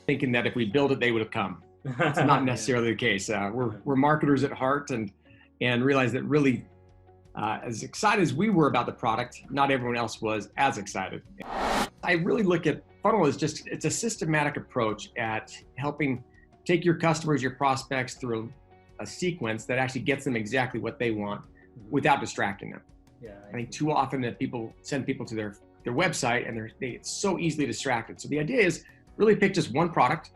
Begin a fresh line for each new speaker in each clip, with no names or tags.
thinking that if we build it, they would have come. It's not necessarily the case. We're marketers at heart and realize that really, as excited as we were about the product, not everyone else was as excited. I really look at Funnel as it's a systematic approach at helping take your customers, your prospects through a sequence that actually gets them exactly what they want without distracting them. Yeah, I think too often that people send people to their website and they get so easily distracted. So the idea is really pick just one product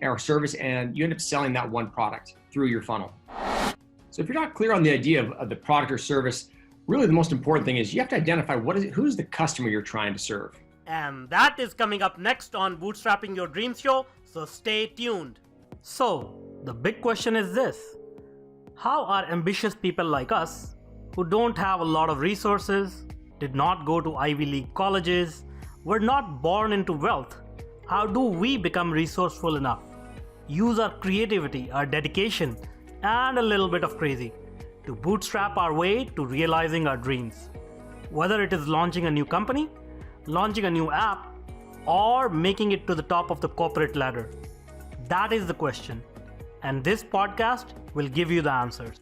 or service and you end up selling that one product through your funnel. So if you're not clear on the idea of the product or service, really the most important thing is you have to identify who's the customer you're trying to serve.
And that is coming up next on Bootstrapping Your Dreams show, so stay tuned. So the big question is this: how are ambitious people like us, who don't have a lot of resources, did not go to Ivy League colleges, were not born into wealth, how do we become resourceful enough, use our creativity, our dedication, and a little bit of crazy to bootstrap our way to realizing our dreams? Whether it is launching a new company, launching a new app, or making it to the top of the corporate ladder. That is the question, and this podcast will give you the answers.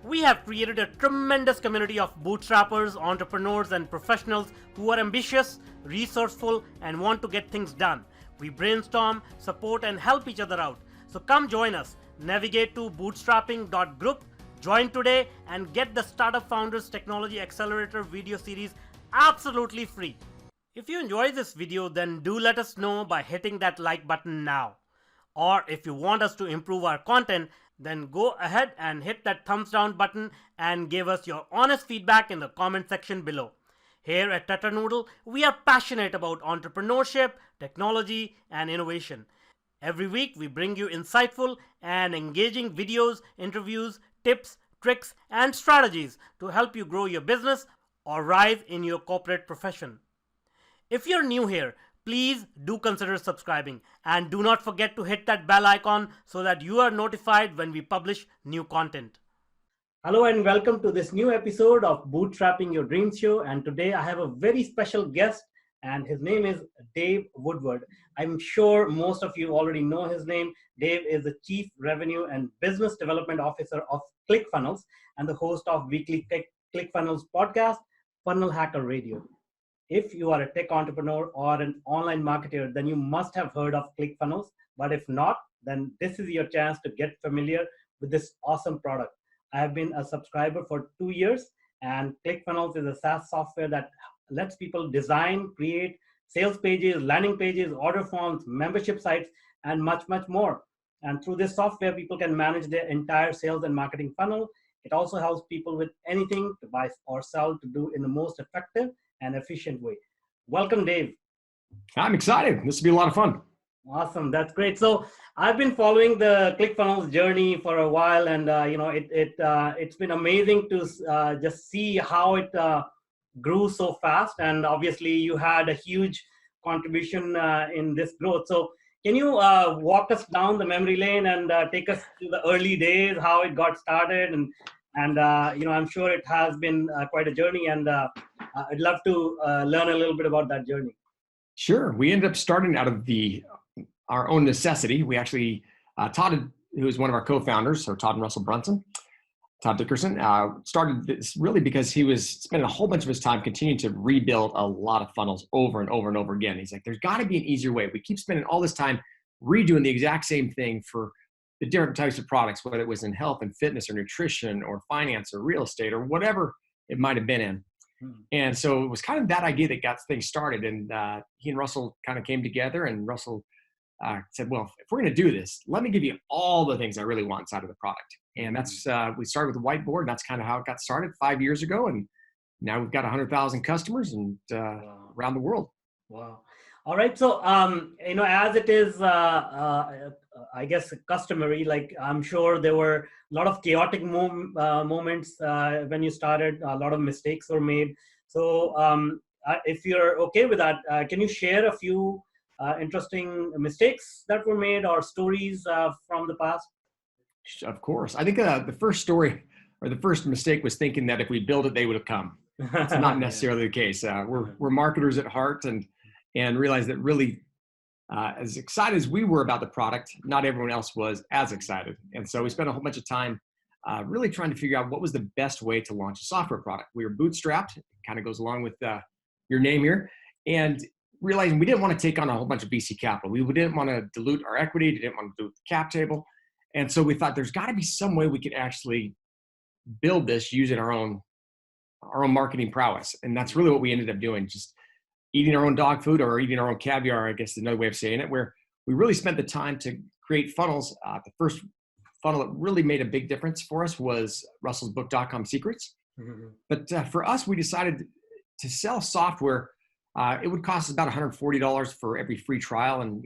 We have created a tremendous community of bootstrappers, entrepreneurs, and professionals who are ambitious, resourceful, and want to get things done. We brainstorm, support, and help each other out. So come join us. Navigate to bootstrapping.group, join today, and get the Startup Founders Technology Accelerator video series absolutely free. If you enjoy this video, then do let us know by hitting that like button now. Or if you want us to improve our content, then go ahead and hit that thumbs down button and give us your honest feedback in the comment section below. Here at Tetanoodle, we are passionate about entrepreneurship, technology, and innovation. Every week, we bring you insightful and engaging videos, interviews, tips, tricks, and strategies to help you grow your business or rise in your corporate profession. If you're new here, please do consider subscribing and do not forget to hit that bell icon so that you are notified when we publish new content. Hello and welcome to this new episode of Bootstrapping Your Dreams show. And today I have a very special guest and his name is Dave Woodward. I'm sure most of you already know his name. Dave is the Chief Revenue and Business Development Officer of ClickFunnels and the host of weekly ClickFunnels Podcast, FunnelHacker Radio. If you are a tech entrepreneur or an online marketer, then you must have heard of ClickFunnels. But if not, then this is your chance to get familiar with this awesome product. I have been a subscriber for 2 years, and ClickFunnels is a SaaS software that lets people design, create sales pages, landing pages, order forms, membership sites, and much, much more. And through this software, people can manage their entire sales and marketing funnel. It also helps people with anything to buy or sell to do in the most effective and efficient way. Welcome, Dave.
I'm excited. This will be a lot of fun.
Awesome. That's great. So I've been following the ClickFunnels journey for a while, and it's been amazing to just see how it grew so fast. And obviously, you had a huge contribution in this growth. So can you walk us down the memory lane and take us to the early days, how it got started, and I'm sure it has been quite a journey, and I'd love to learn a little bit about that journey.
Sure. We ended up starting out of our own necessity. We actually, Todd, who is one of our co-founders, so Todd and Russell Brunson, Todd Dickerson, started this really because he was spending a whole bunch of his time continuing to rebuild a lot of funnels over and over and over again. He's like, there's got to be an easier way. We keep spending all this time redoing the exact same thing for the different types of products, whether it was in health and fitness or nutrition or finance or real estate or whatever it might have been in. And so it was kind of that idea that got things started. And he and Russell kind of came together, and Russell said, well, if we're going to do this, let me give you all the things I really want inside of the product. And that's, we started with a whiteboard, and that's kind of how it got started 5 years ago. And now we've got 100,000 customers and around the world.
Wow. All right. So, as it is, I guess, customary, like I'm sure there were a lot of chaotic moments when you started, a lot of mistakes were made. So if you're okay with that, can you share a few interesting mistakes that were made or stories from the past?
Of course. I think the first story or the first mistake was thinking that if we build it, they would have come. It's not necessarily the case. We're marketers at heart and realize that really, as excited as we were about the product, not everyone else was as excited. And so we spent a whole bunch of time really trying to figure out what was the best way to launch a software product. We were bootstrapped, it kind of goes along with your name here, and realizing we didn't want to take on a whole bunch of VC capital. We didn't want to dilute our equity, didn't want to dilute the cap table. And so we thought there's got to be some way we could actually build this using our own marketing prowess. And that's really what we ended up doing, just eating our own dog food or eating our own caviar, I guess is another way of saying it, where we really spent the time to create funnels. The first funnel that really made a big difference for us was russellsbook.com secrets. Mm-hmm. But for us, we decided to sell software. It would cost us about $140 for every free trial, and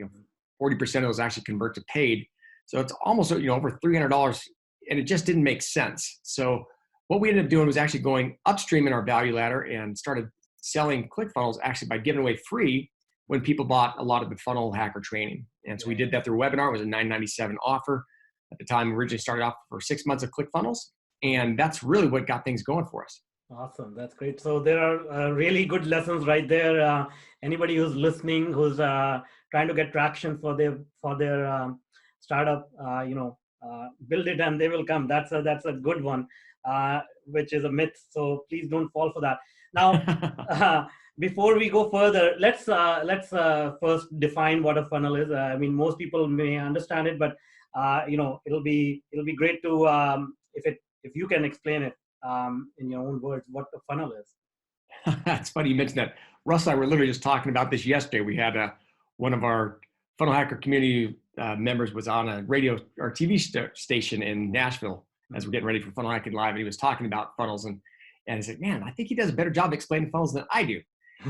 40% of those actually convert to paid. So it's almost over $300, and it just didn't make sense. So what we ended up doing was actually going upstream in our value ladder and started selling ClickFunnels actually by giving away free when people bought a lot of the FunnelHacker training. And so we did that through a webinar. It was a $9.97 offer. At the time, we originally started off for 6 months of ClickFunnels, and that's really what got things going for us.
Awesome. That's great. So there are really good lessons right there. Anybody who's listening, who's trying to get traction for their startup, build it and they will come. That's a good one, which is a myth. So please don't fall for that. Now, before we go further, let's first define what a funnel is. I mean, most people may understand it, but it'll be great to if you can explain it in your own words what a funnel is.
It's funny you mentioned that. Russ and I were literally just talking about this yesterday. We had one of our FunnelHacker community members was on a radio or TV station in Nashville as we're getting ready for FunnelHacking Live, and he was talking about funnels, and he said, "Man, I think he does a better job explaining funnels than I do."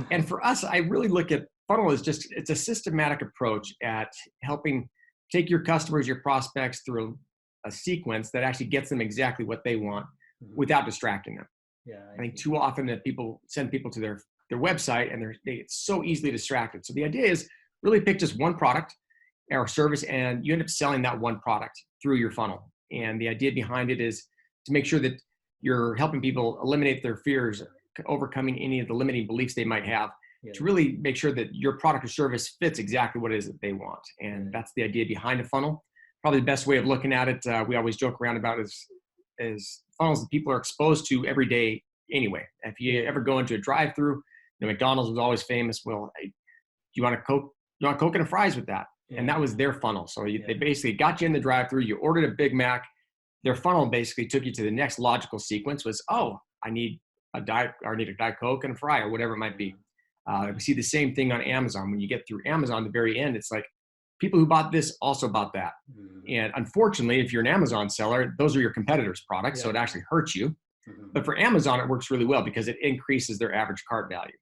And for us, I really look at funnel as it's a systematic approach at helping take your customers, your prospects through a sequence that actually gets them exactly what they want without distracting them. Yeah, I think too often that people send people to their website and they get so easily distracted. So the idea is really pick just one product or service, and you end up selling that one product through your funnel. And the idea behind it is to make sure that you're helping people eliminate their fears, overcoming any of the limiting beliefs they might have, to really make sure that your product or service fits exactly what it is that they want. And that's the idea behind a funnel. Probably the best way of looking at it, we always joke around about is funnels that people are exposed to every day anyway. If you ever go into a drive-through, McDonald's was always famous. Well, hey, do you want a Coke? You want Coke and fries with that? And that was their funnel. So they basically got you in the drive-through. You ordered a Big Mac. Their funnel basically took you to the next logical sequence was, I need a Diet Coke and a fry or whatever it might be. We see the same thing on Amazon. When you get through Amazon, the very end, it's like people who bought this also bought that. And unfortunately, if you're an Amazon seller, those are your competitors' products. So it actually hurts you. But for Amazon, it works really well because it increases their average cart value.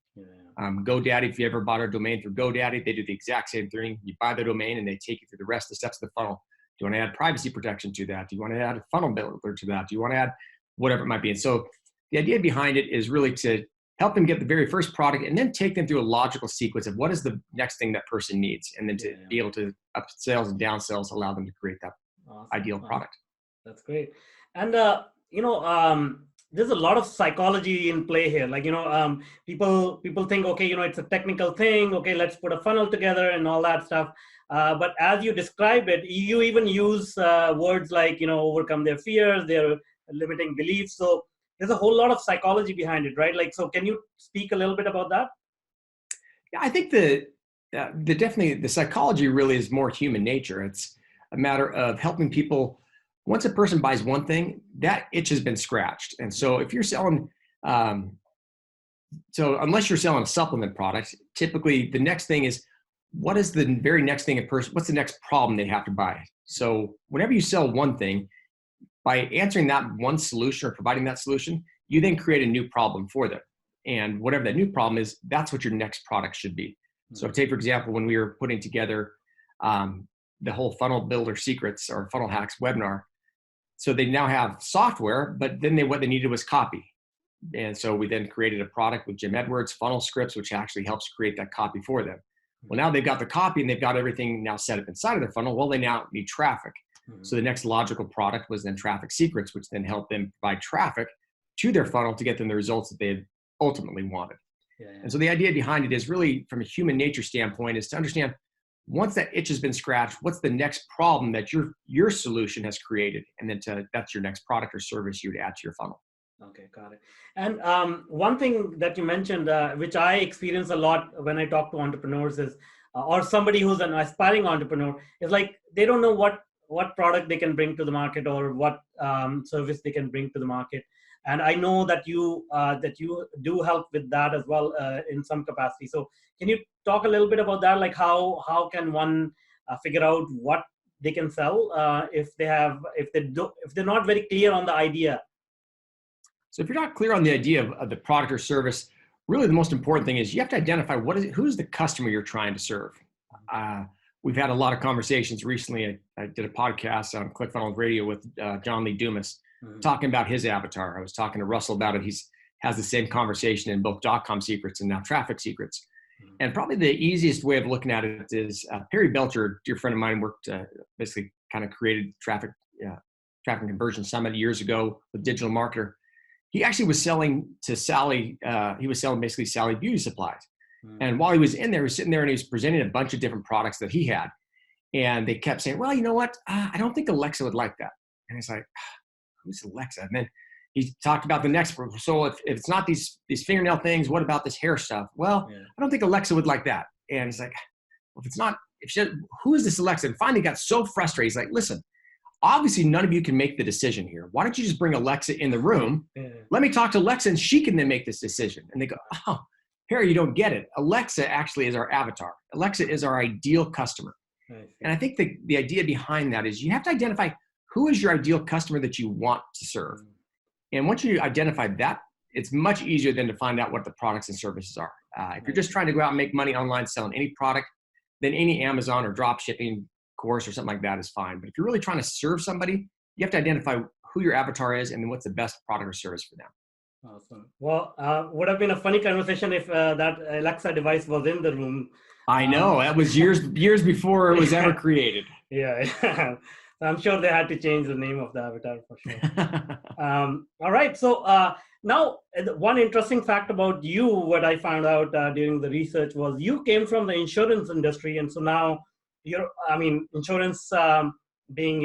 GoDaddy, if you ever bought a domain through GoDaddy, they do the exact same thing. You buy the domain and they take you through the rest of the steps of the funnel. Do you want to add privacy protection to that? Do you want to add a funnel builder to that? Do you want to add whatever it might be? And so the idea behind it is really to help them get the very first product and then take them through a logical sequence of what is the next thing that person needs. And then to be able to upsells and downsells allow them to create that ideal product.
That's great. And, there's a lot of psychology in play here. Like, people think, okay, it's a technical thing. Okay, let's put a funnel together and all that stuff. But as you describe it, you even use words like, overcome their fears, their limiting beliefs. So there's a whole lot of psychology behind it, right? Like, so can you speak a little bit about that?
Yeah, I think definitely the psychology really is more human nature. It's a matter of helping people. Once a person buys one thing, that itch has been scratched. And so if you're selling, so unless you're selling a supplement product, typically the next thing is, what is the very next thing what's the next problem they have to buy? So whenever you sell one thing, by answering that one solution or providing that solution, you then create a new problem for them. And whatever that new problem is, that's what your next product should be. So take, for example, when we were putting together the whole funnel builder secrets or funnel hacks webinar, so they now have software, but then what they needed was copy. And so we then created a product with Jim Edwards, Funnel Scripts, which actually helps create that copy for them. Well, now they've got the copy and they've got everything now set up inside of their funnel. Well, they now need traffic. So the next logical product was then Traffic Secrets, which then helped them provide traffic to their funnel to get them the results that they had ultimately wanted. And so the idea behind it is really from a human nature standpoint is to understand once that itch has been scratched, what's the next problem that your solution has created? And then that's your next product or service you would add to your funnel.
Okay, got it. And one thing that you mentioned, which I experience a lot when I talk to entrepreneurs is, or somebody who's an aspiring entrepreneur, is like they don't know what product they can bring to the market or what service they can bring to the market. And I know that you do help with that as well in some capacity. So can you talk a little bit about that? Like how can one figure out what they can sell if they're not very clear on the idea?
So if you're not clear on the idea of the product or service, really the most important thing is you have to identify who's the customer you're trying to serve. We've had a lot of conversations recently. I did a podcast on ClickFunnels Radio with John Lee Dumas talking about his avatar. I was talking to Russell about it. Has the same conversation in both .com secrets and now traffic secrets. And probably the easiest way of looking at it is Perry Belcher, a dear friend of mine, worked basically kind of created traffic conversion summit years ago with digital marketer. He actually was selling to Sally. He was selling basically Sally beauty supplies. And while he was in there, he was sitting there and he was presenting a bunch of different products that he had. And they kept saying, well, you know what? I don't think Alexa would like that. And he's like, who's Alexa? And then he talked about the next one. So if it's not these fingernail things, what about this hair stuff? Well, I don't think Alexa would like that. And he's like, well, who is this Alexa? And finally got so frustrated. He's like, listen, obviously none of you can make the decision here. Why don't you just bring Alexa in the room? Let me talk to Alexa and she can then make this decision. And they go, oh, Harry, you don't get it. Alexa actually is our avatar. Alexa is our ideal customer. And I think the idea behind that is you have to identify who is your ideal customer that you want to serve. And once you identify that, it's much easier than to find out what the products and services are. If you're just trying to go out and make money online selling any product, then any Amazon or drop shipping course or something like that is fine. But if you're really trying to serve somebody, you have to identify who your avatar is and then what's the best product or service for them.
Awesome. Well, would have been a funny conversation if that Alexa device was in the room.
I know. That was years before it was ever created.
Yeah. I'm sure they had to change the name of the avatar for sure. All right. So now, one interesting fact about you, what I found out during the research was you came from the insurance industry. And so now insurance being,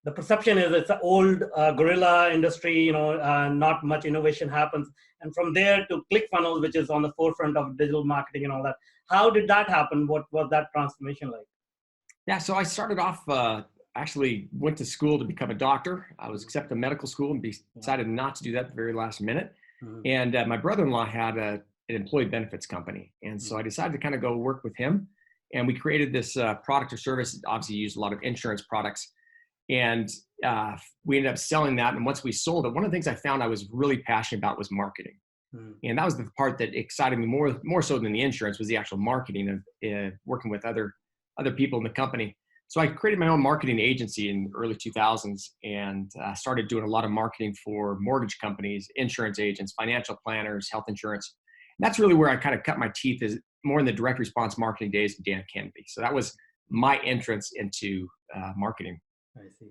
the perception is it's an old gorilla industry, not much innovation happens. And from there to ClickFunnels, which is on the forefront of digital marketing and all that. How did that happen? What was that transformation like?
Yeah, so I started off, actually went to school to become a doctor. I was accepted to medical school and decided not to do that at the very last minute. And my brother-in-law had an employee benefits company. And so I decided to kind of go work with him. And we created this product or service, obviously used a lot of insurance products. And we ended up selling that. And once we sold it, one of the things I found I was really passionate about was marketing. And that was the part that excited me more so than the insurance, was the actual marketing of working with other people in the company. So I created my own marketing agency in the early 2000s and started doing a lot of marketing for mortgage companies, insurance agents, financial planners, health insurance. And that's really where I kind of cut my teeth, is more in the direct response marketing days of Dan Kennedy. So that was my entrance into marketing.
I see.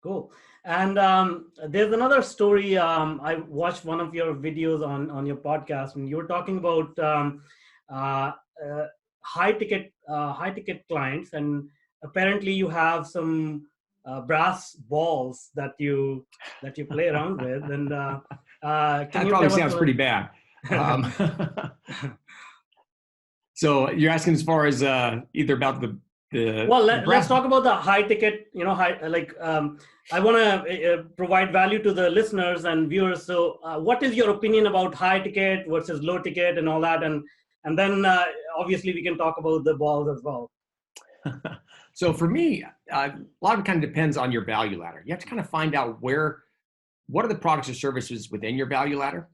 Cool. And there's another story. I watched one of your videos on your podcast, and you were talking about high ticket clients, and apparently you have some brass balls that you play around with. And
that probably sounds pretty bad. So you're asking as far as either about the
let's talk about the high ticket, I want to provide value to the listeners and viewers. So what is your opinion about high ticket versus low ticket and all that? And then obviously we can talk about the balls as well.
So for me, a lot of it kind of depends on your value ladder. You have to kind of find out what are the products or services within your value ladder.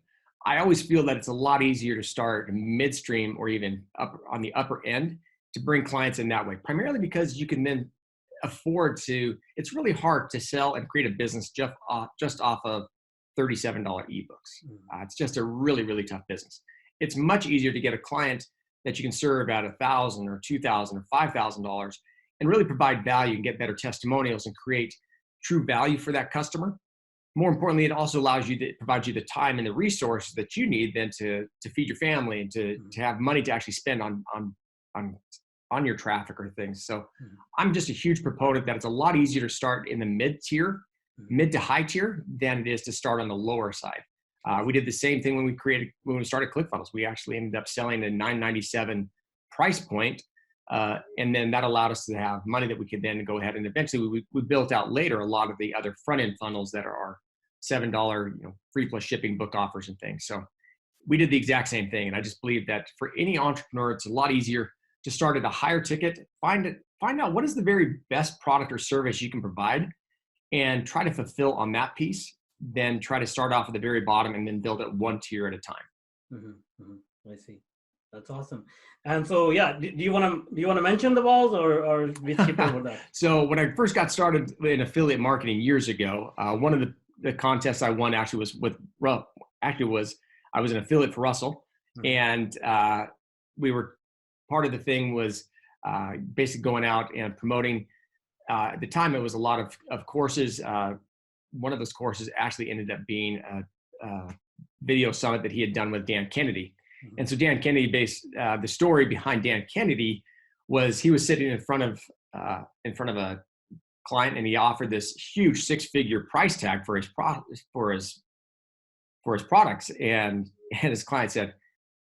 I always feel that it's a lot easier to start midstream or even up on the upper end to bring clients in that way, primarily because you can then afford to, it's really hard to sell and create a business just off of $37 ebooks. It's just a really, really tough business. It's much easier to get a client that you can serve at $1,000 or $2,000 or $5,000 and really provide value and get better testimonials and create true value for that customer. more importantly, it also provides you the time and the resources that you need then to feed your family and to have money to actually spend on your traffic or things. So I'm just a huge proponent that it's a lot easier to start in the mid to high tier than it is to start on the lower side. We did the same thing when we started ClickFunnels. We actually ended up selling a $9.97 price point. And then that allowed us to have money that we could then go ahead and eventually we built out later a lot of the other front-end funnels that are $7, free plus shipping book offers and things. So we did the exact same thing. And I just believe that for any entrepreneur, it's a lot easier to start at a higher ticket, find out what is the very best product or service you can provide and try to fulfill on that piece, then try to start off at the very bottom and then build it one tier at a time.
I see. That's awesome. And so, yeah, do you want to mention the balls or we skip over that?
So when I first got started in affiliate marketing years ago, one of the contests I won actually was I was an affiliate for Russell, and we were part of the thing was basically going out and promoting. At the time, it was a lot of courses. One of those courses actually ended up being a video summit that he had done with Dan Kennedy. And so Dan Kennedy the story behind Dan Kennedy was he was sitting in front of a client and he offered this huge 6-figure price tag for his products. And his client said,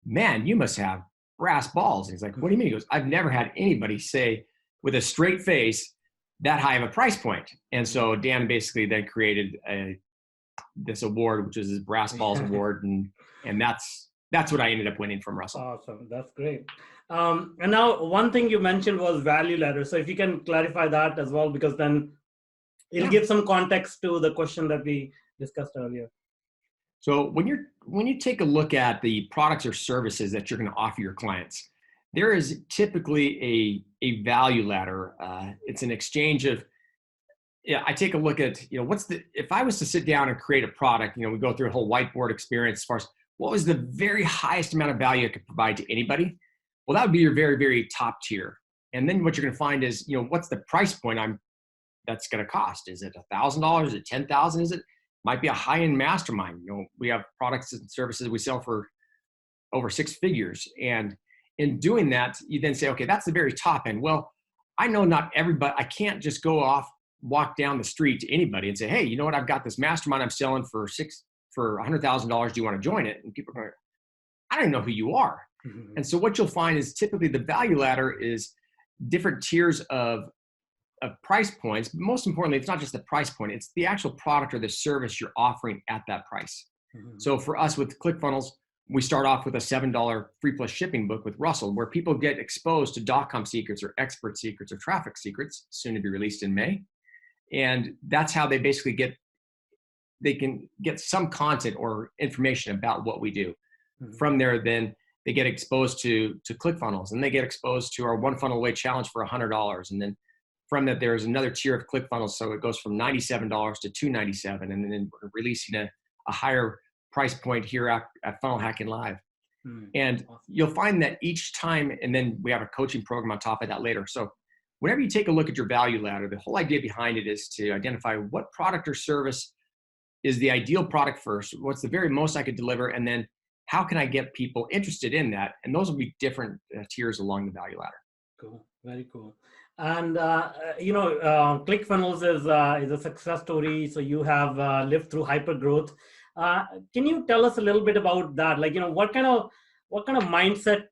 "Man, you must have brass balls." And he's like, "What do you mean?" He goes, "I've never had anybody say with a straight face that high of a price point." And so Dan basically then created this award, which is his Brass Balls Award. And that's what I ended up winning from Russell.
Awesome. That's great. And now one thing you mentioned was value ladder. So if you can clarify that as well, because then it'll give some context to the question that we discussed earlier.
So when you take a look at the products or services that you're going to offer your clients, there is typically a value ladder. It's an exchange of, I take a look at, if I was to sit down and create a product, we go through a whole whiteboard experience as far as what was the very highest amount of value I could provide to anybody. Well, that would be your very, very top tier. And then what you're going to find is, what's the price point that's going to cost? Is it $1,000? Is it $10,000? Is it might be a high-end mastermind? We have products and services we sell for over 6 figures. And in doing that, you then say, okay, that's the very top end. Well, I know not everybody, I can't just walk down the street to anybody and say, "Hey, you know what? I've got this mastermind I'm selling for $100,000. Do you want to join it?" And people are going, "I don't even know who you are." And so what you'll find is typically the value ladder is different tiers of price points. But most importantly, it's not just the price point, it's the actual product or the service you're offering at that price. So for us with ClickFunnels, we start off with a $7 free plus shipping book with Russell, where people get exposed to .com secrets or expert secrets or traffic secrets, soon to be released in May. And that's how they basically they can get some content or information about what we do. From there, then they get exposed to ClickFunnels, and they get exposed to our One Funnel Away challenge for $100. And then from that, there's another tier of ClickFunnels. So it goes from $97 to $297. And then we're releasing a higher price point here at Funnel Hacking Live. And you'll find that each time, and then we have a coaching program on top of that later. So whenever you take a look at your value ladder, the whole idea behind it is to identify what product or service is the ideal product first, what's the very most I could deliver, and then how can I get people interested in that? And those will be different tiers along the value ladder.
Cool. Very cool. And, ClickFunnels is a success story. So you have lived through hyper growth. Can you tell us a little bit about that? Like, what kind of mindset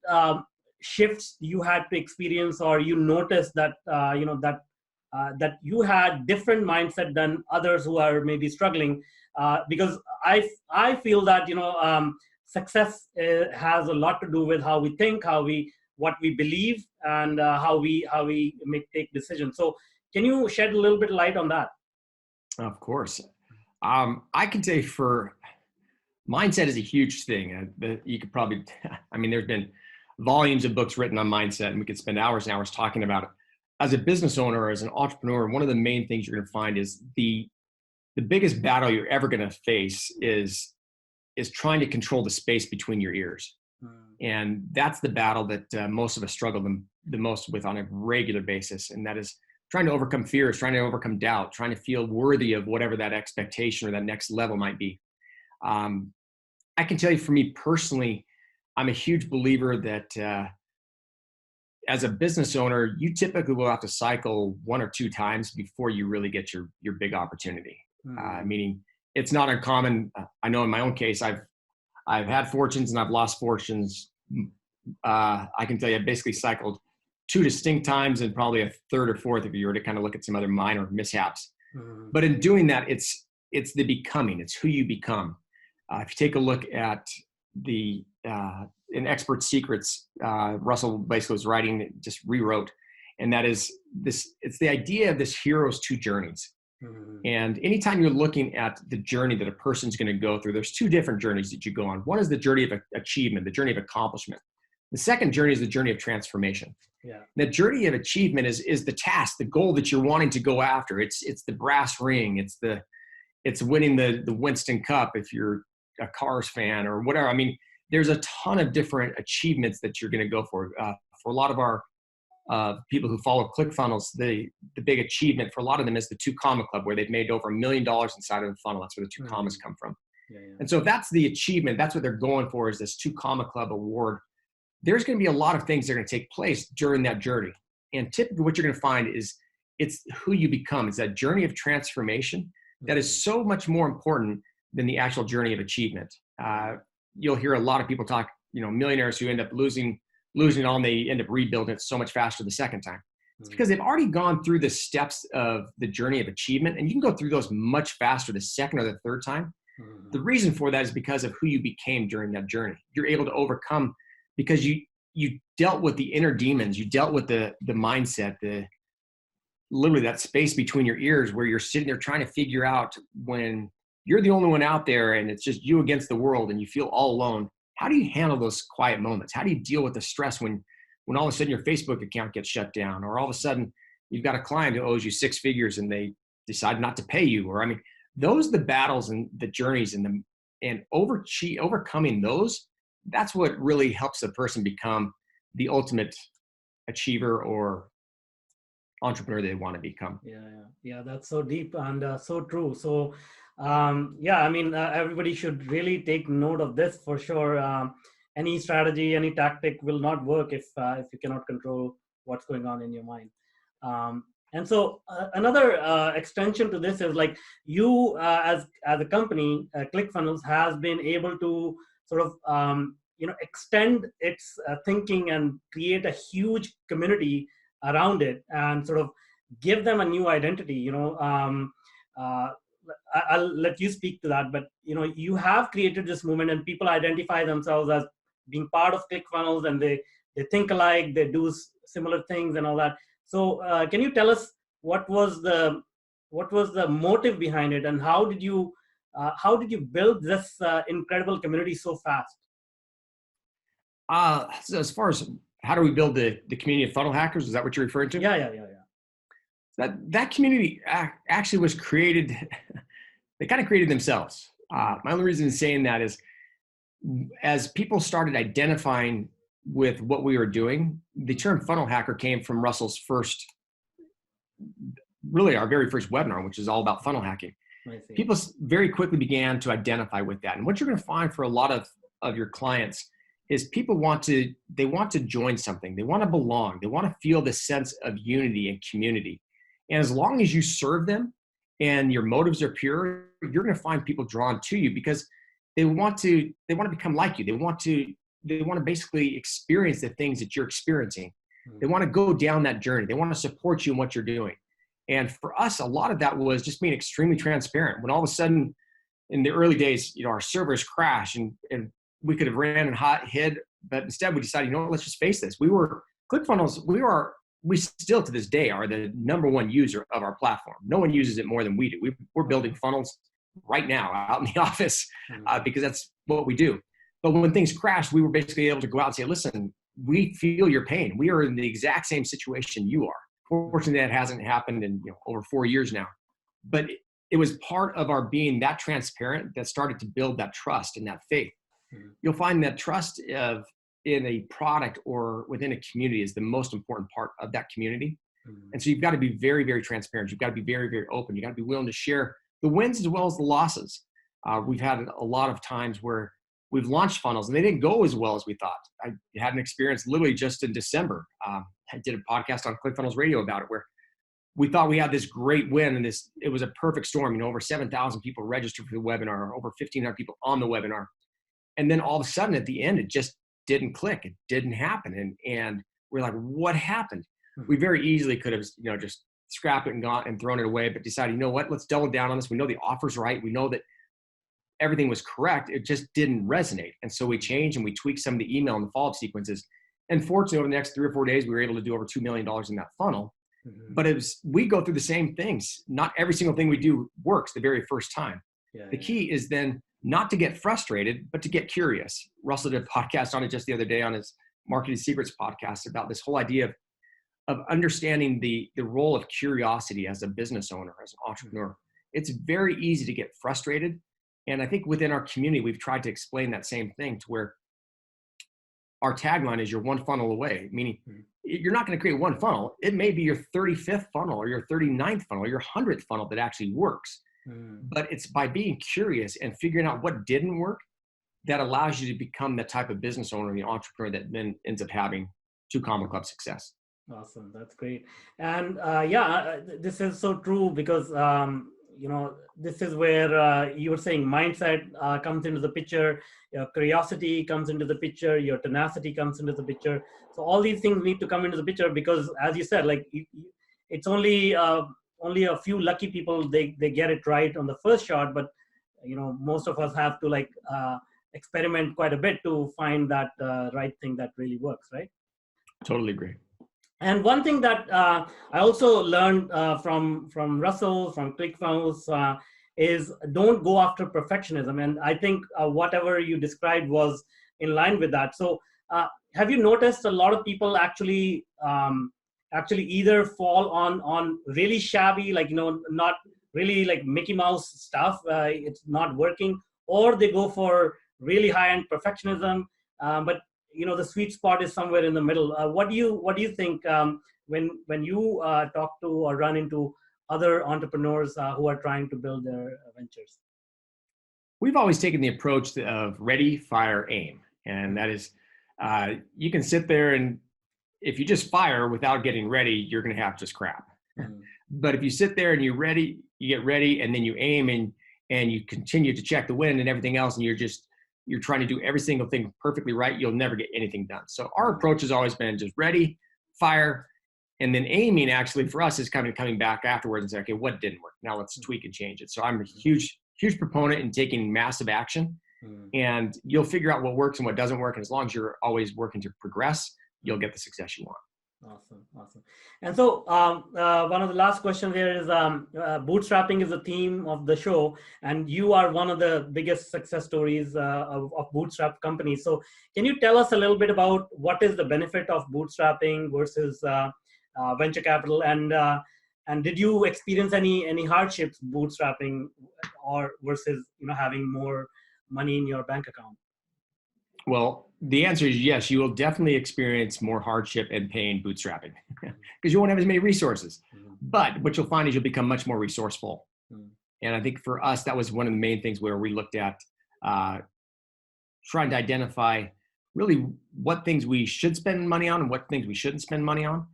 shifts you had to experience, or you noticed that, that you had different mindset than others who are maybe struggling? Because I feel that, success has a lot to do with how we think, what we believe, and how we take decisions. So can you shed a little bit of light on that?
Of course. I can say for mindset is a huge thing. You could probably, there's been volumes of books written on mindset, and we could spend hours and hours talking about it. As a business owner, or as an entrepreneur, one of the main things you're going to find is the biggest battle you're ever going to face is trying to control the space between your ears. And that's the battle that most of us struggle the most with on a regular basis. And that is trying to overcome fears, trying to overcome doubt, trying to feel worthy of whatever that expectation or that next level might be. I can tell you, for me personally, I'm a huge believer that as a business owner, you typically will have to cycle 1 or 2 times before you really get your big opportunity. Meaning, it's not uncommon. I know in my own case, I've had fortunes and I've lost fortunes. I can tell you, I basically cycled 2 distinct times, and probably a third or fourth if you were to kind of look at some other minor mishaps. But in doing that, it's the becoming. It's who you become. If you take a look at the in Expert Secrets, Russell basically was writing, just rewrote, and that is this. It's the idea of this hero's 2 journeys. And anytime you're looking at the journey that a person's going to go through, there's 2 different journeys that you go on. One is the journey of achievement, the journey of accomplishment. The second journey is the journey of transformation. Yeah. The journey of achievement is the task, the goal that you're wanting to go after. It's the brass ring. It's winning the Winston Cup if you're a Cars fan or whatever. I mean, there's a ton of different achievements that you're going to go for. For a lot of our people who follow ClickFunnels, the big achievement for a lot of them is the 2 Comma Club, where they've made over $1 million inside of the funnel. That's where the 2 commas come from. Yeah. And so if that's the achievement, that's what they're going for, is this 2 Comma Club award. There's going to be a lot of things that are going to take place during that journey. And typically what you're going to find is it's who you become. It's that journey of transformation that is so much more important than the actual journey of achievement. You'll hear a lot of people talk, millionaires who end up losing it all, and they end up rebuilding it so much faster the second time. It's because they've already gone through the steps of the journey of achievement, and you can go through those much faster the second or the third time. The reason for that is because of who you became during that journey. You're able to overcome because you dealt with the inner demons. You dealt with the mindset, literally that space between your ears where you're sitting there trying to figure out, when you're the only one out there and it's just you against the world and you feel all alone. How do you handle those quiet moments? How do you deal with the stress when all of a sudden your Facebook account gets shut down, or all of a sudden you've got a client who owes you 6 figures and they decide not to pay you? Or, those are the battles and the journeys and overcoming those. That's what really helps a person become the ultimate achiever or entrepreneur they want to become.
Yeah. That's so deep and so true. So, everybody should really take note of this for sure. Any strategy, any tactic will not work if you cannot control what's going on in your mind. And so another extension to this is, like, you as a company, ClickFunnels has been able to sort of extend its thinking and create a huge community around it and sort of give them a new identity. I'll let you speak to that, but you have created this movement and people identify themselves as being part of ClickFunnels, and they think alike, they do similar things and all that. So can you tell us what was the motive behind it, and how did you build this incredible community so fast?
So as far as how do we build the community of funnel hackers, is that what you're referring to?
Yeah.
That community actually was created. They kind of created themselves. My only reason in saying that is, as people started identifying with what we were doing, the term funnel hacker came from Russell's our very first webinar, which is all about funnel hacking. People very quickly began to identify with that. And what you're going to find for a lot of your clients is people want to join something. They want to belong. They want to feel the sense of unity and community. And as long as you serve them and your motives are pure, you're going to find people drawn to you because they want to become like you. They want to basically experience the things that you're experiencing. They want to go down that journey. They want to support you in what you're doing. And for us, a lot of that was just being extremely transparent. When all of a sudden in the early days, our servers crash and we could have ran and hid, but instead we decided, let's just face this. ClickFunnels, we still to this day are the number one user of our platform. No one uses it more than we do. We're building funnels right now out in the office because that's what we do. But when things crashed, we were basically able to go out and say, listen, we feel your pain. We are in the exact same situation you are. Fortunately, that hasn't happened in over 4 years now. But it was part of our being that transparent that started to build that trust and that faith. You'll find that trust in a product or within a community is the most important part of that community. And so you've got to be very, very transparent. You've got to be very, very open. You got to be willing to share the wins as well as the losses. We've had a lot of times where we've launched funnels and they didn't go as well as we thought. I had an experience literally just in December. I did a podcast on ClickFunnels Radio about it, where we thought we had this great win, and it was a perfect storm. Over 7,000 people registered for the webinar, over 1,500 people on the webinar. And then all of a sudden at the end, it just didn't click. It didn't happen. And we're like, what happened? We very easily could have, just scrapped it and gone and thrown it away, but decided, you know what, let's double down on this. We know the offer's right. We know that everything was correct. It just didn't resonate. And so we changed and we tweaked some of the email and the follow-up sequences. And fortunately, over the next 3 or 4 days, we were able to do over $2 million in that funnel. But we go through the same things. Not every single thing we do works the very first time. The key is then not to get frustrated, but to get curious. Russell did a podcast on it just the other day on his Marketing Secrets podcast about this whole idea of understanding the role of curiosity as a business owner, as an entrepreneur. It's very easy to get frustrated. And I think within our community, we've tried to explain that same thing, to where our tagline is, you're one funnel away, meaning you're not going to create one funnel. It may be your 35th funnel or your 39th funnel or your 100th funnel that actually works. But it's by being curious and figuring out what didn't work that allows you to become the type of business owner, the entrepreneur that then ends up having 2 Comma Club success.
Awesome. That's great. And this is so true because, this is where you were saying mindset comes into the picture, your curiosity comes into the picture, your tenacity comes into the picture. So all these things need to come into the picture because, as you said, it's only a few lucky people, they get it right on the first shot, but most of us have to experiment quite a bit to find that right thing that really works, right?
Totally agree.
And one thing that I also learned from Russell, from ClickFunnels, is don't go after perfectionism. And I think whatever you described was in line with that. So have you noticed a lot of people actually either fall on really shabby, not really like Mickey Mouse stuff, it's not working, or they go for really high-end perfectionism, but the sweet spot is somewhere in the middle. What do you think when you talk to or run into other entrepreneurs who are trying to build their ventures?
We've always taken the approach of ready, fire, aim. And that is, you can sit there and if you just fire without getting ready, you're going to have just crap. But if you sit there and you're ready, you get ready, and then you aim and you continue to check the wind and everything else, and you're trying to do every single thing perfectly right, you'll never get anything done. So our approach has always been just ready, fire, and then aiming actually for us is kind of coming back afterwards and saying, okay, what didn't work? Now let's tweak and change it. So I'm a huge proponent in taking massive action, and you'll figure out what works and what doesn't work. And as long as you're always working to progress, you'll get the success you want.
Awesome. And so one of the last questions here is bootstrapping is the theme of the show, and you are one of the biggest success stories of bootstrap companies. So can you tell us a little bit about what is the benefit of bootstrapping versus venture capital, and did you experience any hardships bootstrapping or versus having more money in your bank account?
Well, the answer is yes. You will definitely experience more hardship and pain bootstrapping because you won't have as many resources. But what you'll find is you'll become much more resourceful. And I think for us, that was one of the main things where we looked at trying to identify really what things we should spend money on and what things we shouldn't spend money on.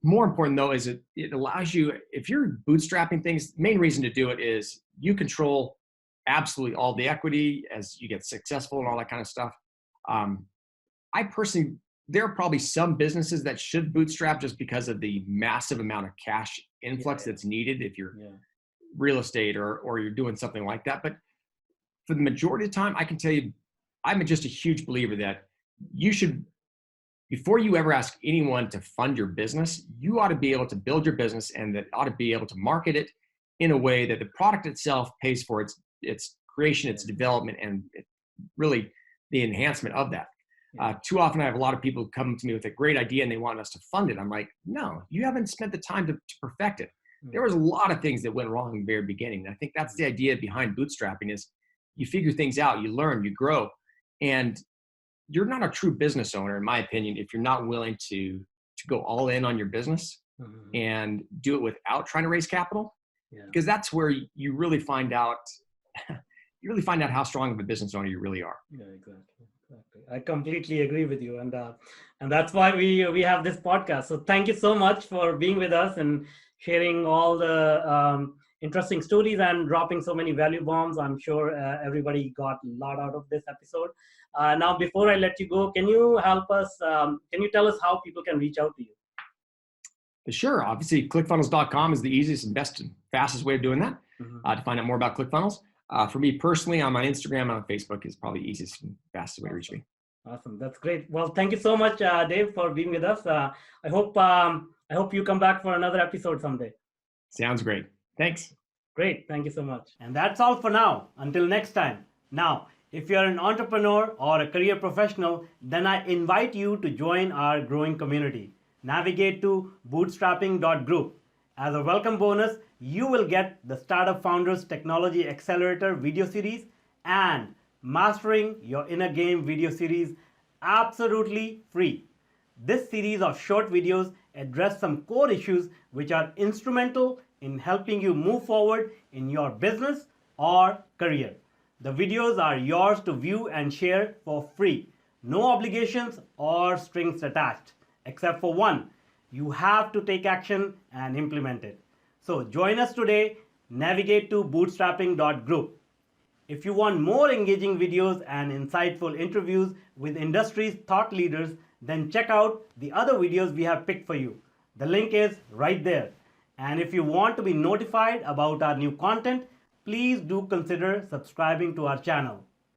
More important though, is it allows you, if you're bootstrapping things, the main reason to do it is you control absolutely all the equity as you get successful and all that kind of stuff. I personally, there are probably some businesses that should bootstrap just because of the massive amount of cash influx that's needed if you're real estate or you're doing something like that. But for the majority of the time, I can tell you, I'm just a huge believer that you should, before you ever ask anyone to fund your business, you ought to be able to build your business and that ought to be able to market it in a way that the product itself pays for its creation, its development, and really the enhancement of that. Too often I have a lot of people come to me with a great idea and they want us to fund it. I'm like, no, you haven't spent the time to perfect it. There was a lot of things that went wrong in the very beginning. And I think that's the idea behind bootstrapping is you figure things out, you learn, you grow, and you're not a true business owner, in my opinion, if you're not willing to go all in on your business and do it without trying to raise capital, because that's where you really find out how strong of a business owner you really are.
Yeah, exactly. I completely agree with you, and that's why we have this podcast. So thank you so much for being with us and sharing all the interesting stories and dropping so many value bombs. I'm sure everybody got a lot out of this episode. Now, before I let you go, can you help us? Can you tell us how people can reach out to you?
Sure. Obviously, ClickFunnels.com is the easiest and best and fastest way of doing that. To find out more about ClickFunnels. For me personally, I'm on Instagram and on Facebook is probably the easiest and fastest way to reach me.
Awesome. That's great. Well, thank you so much, Dave, for being with us. I hope you come back for another episode someday.
Sounds great. Thanks.
Great. Thank you so much. And that's all for now. Until next time. Now, if you're an entrepreneur or a career professional, then I invite you to join our growing community. Navigate to bootstrapping.group. As a welcome bonus, you will get the Startup Founders Technology Accelerator video series and Mastering Your Inner Game video series absolutely free. This series of short videos address some core issues which are instrumental in helping you move forward in your business or career. The videos are yours to view and share for free. No obligations or strings attached, except for one. You have to take action and implement it. So join us today. Navigate to bootstrapping.group. If you want more engaging videos and insightful interviews with industry's thought leaders, then check out the other videos we have picked for you. The link is right there. And if you want to be notified about our new content, please do consider subscribing to our channel.